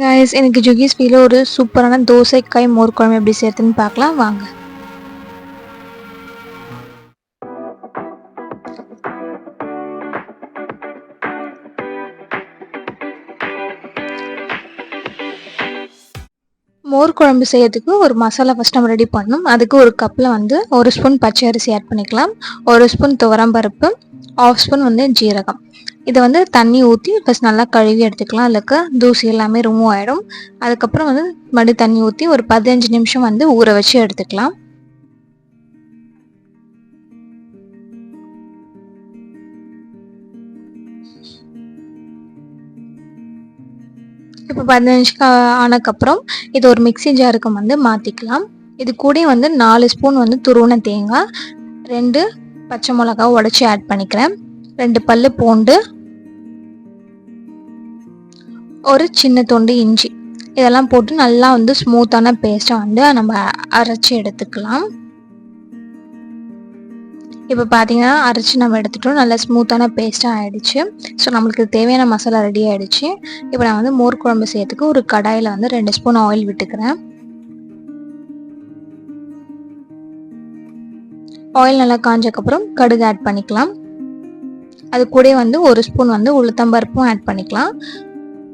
Guys எனக்கு ஜுகி ஸ்பீல ஒரு சூப்பரான தோசைக்காய் மோர் குழம்பு எப்படி செய்யறதுன்னு பார்க்கலாம் வாங்க. மோர் குழம்பு செய்யறதுக்கு ஒரு மசாலா ஃபர்ஸ்ட் நம்ம ரெடி பண்ணணும். அதுக்கு ஒரு கப்பில் வந்து 1 ஸ்பூன் பச்சை அரிசி ஆட் பண்ணிக்கலாம், 1 ஸ்பூன் துவரம்பருப்பு, 1/2 ஸ்பூன் வந்து ஜீரகம். இதை வந்து தண்ணி ஊற்றி ஃபஸ்ட் நல்லா கழுவி எடுத்துக்கலாம். அதுக்கு தூசி எல்லாமே ரிமூவ் ஆகிடும். அதுக்கப்புறம் வந்து மறுபடியும் தண்ணி ஊற்றி ஒரு 15 நிமிஷம் வந்து ஊற வச்சு எடுத்துக்கலாம். இப்போ 15 ஆனதுக்கப்புறம் இது ஒரு மிக்சி ஜாருக்கு வந்து மாற்றிக்கலாம். இது கூட வந்து 4 ஸ்பூன் வந்து துருவன தேங்காய், 2 பச்சை மிளகா உடச்சி ஆட் பண்ணிக்கிறேன், 2 பல்லு பூண்டு, ஒரு சின்ன துண்டு இஞ்சி, இதெல்லாம் போட்டு நல்லா வந்து ஸ்மூத்தான பேஸ்ட்டை வந்து நம்ம அரைச்சி எடுத்துக்கலாம். இப்போ பார்த்தீங்கன்னா அரைச்சி நம்ம எடுத்துட்டோம், நல்லா ஸ்மூத்தான பேஸ்ட்டாக ஆகிடுச்சு. ஸோ நம்மளுக்கு தேவையான மசாலா ரெடி ஆகிடுச்சு. இப்போ நான் வந்து மோர் குழம்பு செய்யறதுக்கு ஒரு கடாயில் வந்து 2 ஸ்பூன் ஆயில் விட்டுக்கிறேன். ஆயில் நல்லா காஞ்சக்கப்புறம் கடுகு ஆட் பண்ணிக்கலாம். அது கூட வந்து 1 ஸ்பூன் வந்து உளுத்தம்பருப்பும் ஆட் பண்ணிக்கலாம்.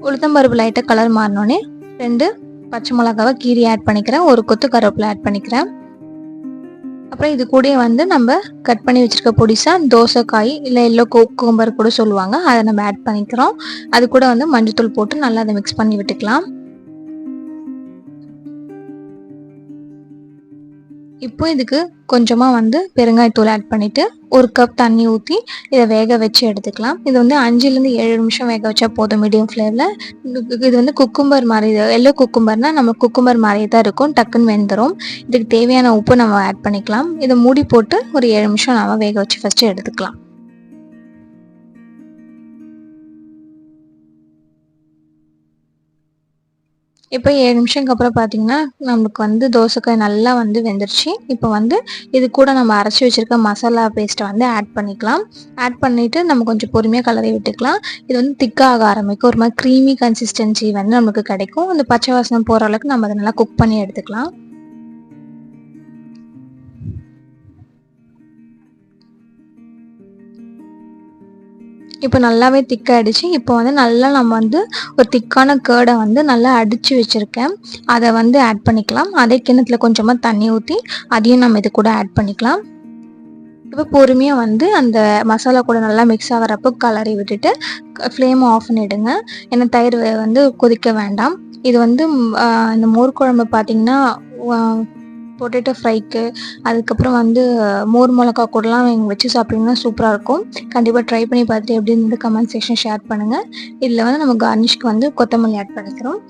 உளுத்தம்பருப்பு லைட்டாக கலர் மாறினோடனே 2 பச்சை மிளகாவை கீரி ஆட் பண்ணிக்கிறேன், ஒரு கொத்து கருவேப்பிலை ஆட் பண்ணிக்கிறேன். அப்புறம் இது கூட வந்து நம்ம கட் பண்ணி வச்சுருக்க பொடிசாக தோசைக்காய் இல்லை எல்லோ குக்கும்பர் கூட சொல்லுவாங்க, அதை நம்ம ஆட் பண்ணிக்கிறோம். அது கூட வந்து மஞ்சத்தூள் போட்டு நல்லா அதை மிக்ஸ் பண்ணி விட்டுக்கலாம். இப்போ இதுக்கு கொஞ்சமாக வந்து பெருங்காயத்தூள் ஆட் பண்ணிவிட்டு 1 கப் தண்ணி ஊற்றி இதை வேக வச்சு எடுத்துக்கலாம். இது வந்து 5லேருந்து 7 நிமிஷம் வேக வச்சா போதும் மீடியம் ஃப்ளேமில். இது வந்து குக்கும்பர் மாதிரி, எல்லோ குக்கும்பர்னால் நம்ம குக்கும்பர் மாதிரியே தான் இருக்கும், டக்குன்னு வெந்துடும். இதுக்கு தேவையான உப்பு நம்ம ஆட் பண்ணிக்கலாம். இதை மூடி போட்டு ஒரு 7 நிமிஷம் நம்ம வேக வச்சு ஃபஸ்ட்டு எடுத்துக்கலாம். இப்போ 7 நிமிஷத்துக்கு அப்புறம் பார்த்தீங்கன்னா நமக்கு வந்து தோசைக்காய் நல்லா வந்து வெந்துருச்சு. இப்போ வந்து இது கூட நம்ம அரைச்சி வச்சுருக்க மசாலா பேஸ்ட்டை வந்து ஆட் பண்ணிக்கலாம். ஆட் பண்ணிவிட்டு நம்ம கொஞ்சம் பொறுமையாக கலரி விட்டுக்கலாம். இது வந்து திக்காக ஆரம்பிக்கும், ஒரு மாதிரி க்ரீமி கன்சிஸ்டன்சி வந்து நமக்கு கிடைக்கும். அந்த பச்சை வாசனை போகிற அளவுக்கு நம்ம அதை நல்லா குக் பண்ணி எடுத்துக்கலாம். இப்போ நல்லாவே திக்காகிடுச்சு. இப்போ வந்து நல்லா நம்ம வந்து ஒரு திக்கான கேர்டை வந்து நல்லா அடித்து வச்சுருக்கேன், அதை வந்து ஆட் பண்ணிக்கலாம். அதே கிண்ணத்தில் கொஞ்சமாக தண்ணி ஊற்றி அதையும் நம்ம இது கூட ஆட் பண்ணிக்கலாம். இப்போ பொறுமையாக வந்து அந்த மசாலா கூட நல்லா மிக்ஸ் ஆகிறப்போ கலரி விட்டுட்டு ஃப்ளேமை ஆஃப் பண்ணிவிடுங்க. ஏன்னா தயிர் வந்து கொதிக்க வேண்டாம். இது வந்து இந்த மோர் குழம்பு பார்த்திங்கன்னா பொட்டேட்டோ ஃப்ரைக்கு, அதுக்கப்புறம் வந்து மோர் மிளகா கூடலாம் நீங்கள் வச்சு சாப்பிட்டிங்கன்னா சூப்பராக இருக்கும். கண்டிப்பாக ட்ரை பண்ணி பார்த்துட்டு எப்படி இருந்தது கமெண்ட் செக்ஷன் ஷேர் பண்ணுங்கள். இதில் வந்து நம்ம கார்னிஷ்க்கு வந்து கொத்தமல்லி ஆட் பண்ணிக்கிறோம்.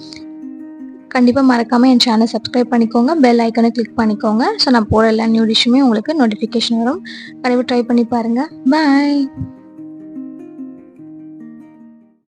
கண்டிப்பாக மறக்காமல் என் சேனல் சப்ஸ்கிரைப் பண்ணிக்கோங்க, பெல் ஐக்கனை கிளிக் பண்ணிக்கோங்க. ஸோ நான் போகிற எல்லா நியூ டிஷ்ஷுமே உங்களுக்கு நோட்டிஃபிகேஷன் வரும். கண்டிப்பாக ட்ரை பண்ணி பாருங்கள். பாய்.